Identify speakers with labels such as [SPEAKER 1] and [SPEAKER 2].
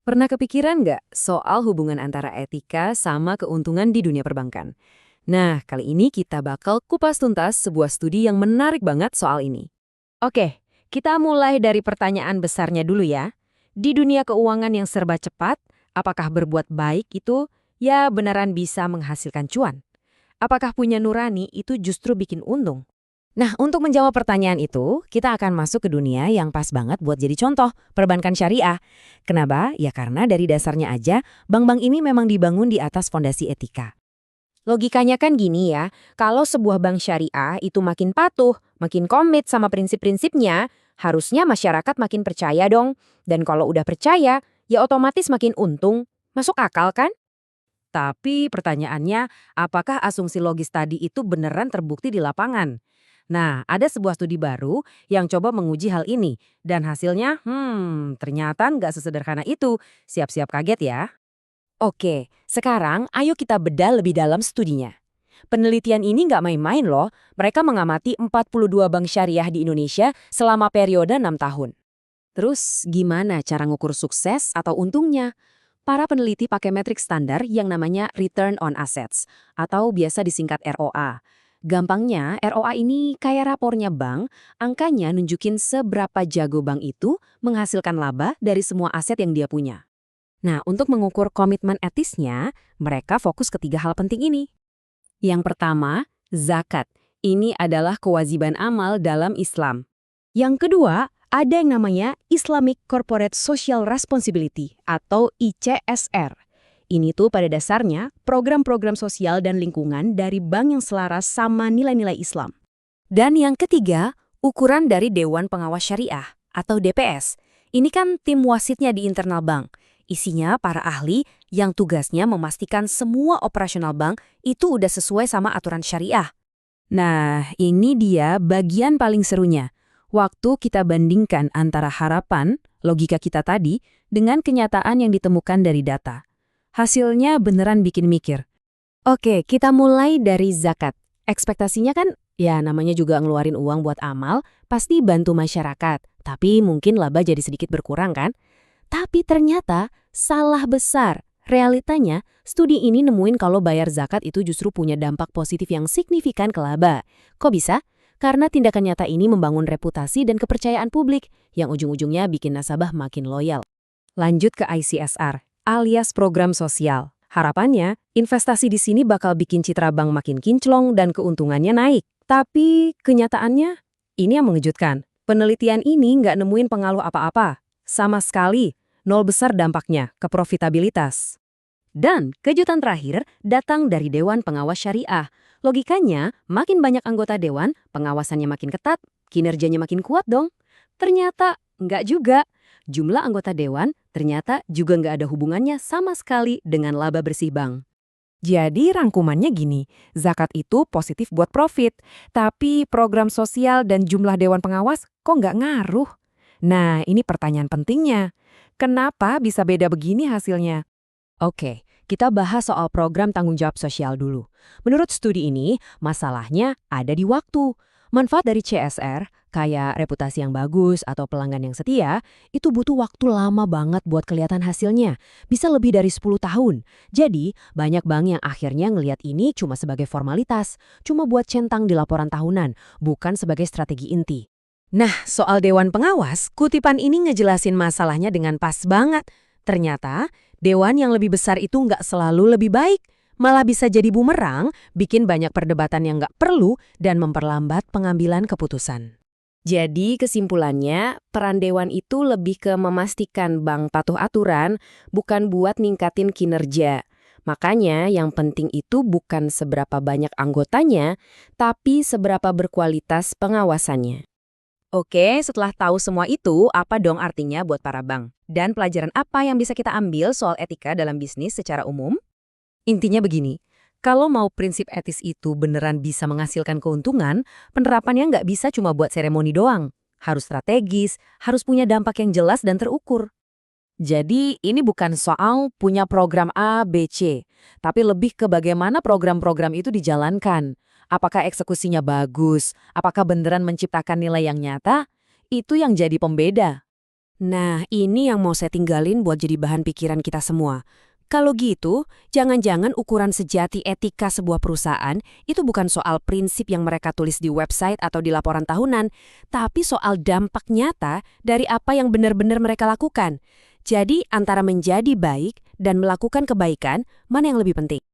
[SPEAKER 1] Pernah kepikiran nggak soal hubungan antara etika sama keuntungan di dunia perbankan? Nah, kali ini kita bakal kupas tuntas sebuah studi yang menarik banget soal ini.
[SPEAKER 2] Oke, kita mulai dari pertanyaan besarnya dulu ya. Di dunia keuangan yang serba cepat, apakah berbuat baik itu ya beneran bisa menghasilkan cuan? Apakah punya nurani itu justru bikin untung?
[SPEAKER 1] Nah, untuk menjawab pertanyaan itu, kita akan masuk ke dunia yang pas banget buat jadi contoh, perbankan syariah. Kenapa? Ya karena dari dasarnya aja, bank-bank ini memang dibangun di atas fondasi etika.
[SPEAKER 2] Logikanya kan gini ya, kalau sebuah bank syariah itu makin patuh, makin komit sama prinsip-prinsipnya, harusnya masyarakat makin percaya dong. Dan kalau udah percaya, ya otomatis makin untung. Masuk akal kan?
[SPEAKER 1] Tapi pertanyaannya, apakah asumsi logis tadi itu beneran terbukti di lapangan? Nah, ada sebuah studi baru yang coba menguji hal ini. Dan hasilnya, ternyata nggak sesederhana itu. Siap-siap kaget ya.
[SPEAKER 2] Oke, sekarang ayo kita bedah lebih dalam studinya. Penelitian ini nggak main-main loh. Mereka mengamati 42 bank syariah di Indonesia selama periode 6 tahun.
[SPEAKER 1] Terus gimana cara ngukur sukses atau untungnya? Para peneliti pakai metrik standar yang namanya Return on Assets, atau biasa disingkat ROA. Gampangnya, ROA ini kayak rapornya bank, angkanya nunjukin seberapa jago bank itu menghasilkan laba dari semua aset yang dia punya. Nah, untuk mengukur komitmen etisnya, mereka fokus ke 3 hal penting ini. Yang pertama, zakat. Ini adalah kewajiban amal dalam Islam. Yang kedua, ada yang namanya Islamic Corporate Social Responsibility atau ICSR. Ini tuh pada dasarnya program-program sosial dan lingkungan dari bank yang selaras sama nilai-nilai Islam. Dan yang ketiga, ukuran dari Dewan Pengawas Syariah atau DPS. Ini kan tim wasitnya di internal bank. Isinya para ahli yang tugasnya memastikan semua operasional bank itu udah sesuai sama aturan syariah. Nah, ini dia bagian paling serunya. Waktu kita bandingkan antara harapan, logika kita tadi, dengan kenyataan yang ditemukan dari data. Hasilnya beneran bikin mikir. Oke, kita mulai dari zakat. Ekspektasinya kan, ya namanya juga ngeluarin uang buat amal, pasti bantu masyarakat. Tapi mungkin laba jadi sedikit berkurang kan? Tapi ternyata salah besar. Realitanya, studi ini nemuin kalau bayar zakat itu justru punya dampak positif yang signifikan ke laba. Kok bisa? Karena tindakan nyata ini membangun reputasi dan kepercayaan publik, yang ujung-ujungnya bikin nasabah makin loyal. Lanjut ke ICSR, alias program sosial. Harapannya, investasi di sini bakal bikin citra bank makin kinclong dan keuntungannya naik. Tapi kenyataannya, ini yang mengejutkan. Penelitian ini nggak nemuin pengaruh apa-apa. Sama sekali, nol besar dampaknya ke profitabilitas. Dan kejutan terakhir datang dari Dewan Pengawas Syariah. Logikanya, makin banyak anggota dewan, pengawasannya makin ketat, kinerjanya makin kuat dong. Ternyata nggak juga. Jumlah anggota dewan ternyata juga nggak ada hubungannya sama sekali dengan laba bersih bank. Jadi rangkumannya gini, zakat itu positif buat profit, tapi program sosial dan jumlah dewan pengawas kok nggak ngaruh? Nah, ini pertanyaan pentingnya. Kenapa bisa beda begini hasilnya? Oke, kita bahas soal program tanggung jawab sosial dulu. Menurut studi ini, masalahnya ada di waktu. Manfaat dari CSR, kayak reputasi yang bagus atau pelanggan yang setia, itu butuh waktu lama banget buat kelihatan hasilnya. Bisa lebih dari 10 tahun. Jadi, banyak bank yang akhirnya ngelihat ini cuma sebagai formalitas, cuma buat centang di laporan tahunan, bukan sebagai strategi inti. Nah, soal Dewan Pengawas, kutipan ini ngejelasin masalahnya dengan pas banget. Ternyata, dewan yang lebih besar itu nggak selalu lebih baik, malah bisa jadi bumerang, bikin banyak perdebatan yang nggak perlu, dan memperlambat pengambilan keputusan. Jadi kesimpulannya, peran dewan itu lebih ke memastikan bank patuh aturan, bukan buat ningkatin kinerja. Makanya yang penting itu bukan seberapa banyak anggotanya, tapi seberapa berkualitas pengawasannya. Oke, setelah tahu semua itu, apa dong artinya buat para bank? Dan pelajaran apa yang bisa kita ambil soal etika dalam bisnis secara umum? Intinya begini, kalau mau prinsip etis itu beneran bisa menghasilkan keuntungan, penerapannya nggak bisa cuma buat seremoni doang. Harus strategis, harus punya dampak yang jelas dan terukur. Jadi ini bukan soal punya program A, B, C, tapi lebih ke bagaimana program-program itu dijalankan. Apakah eksekusinya bagus? Apakah beneran menciptakan nilai yang nyata? Itu yang jadi pembeda. Nah, ini yang mau saya tinggalin buat jadi bahan pikiran kita semua. Kalau gitu, jangan-jangan ukuran sejati etika sebuah perusahaan itu bukan soal prinsip yang mereka tulis di website atau di laporan tahunan, tapi soal dampak nyata dari apa yang benar-benar mereka lakukan. Jadi, antara menjadi baik dan melakukan kebaikan, mana yang lebih penting?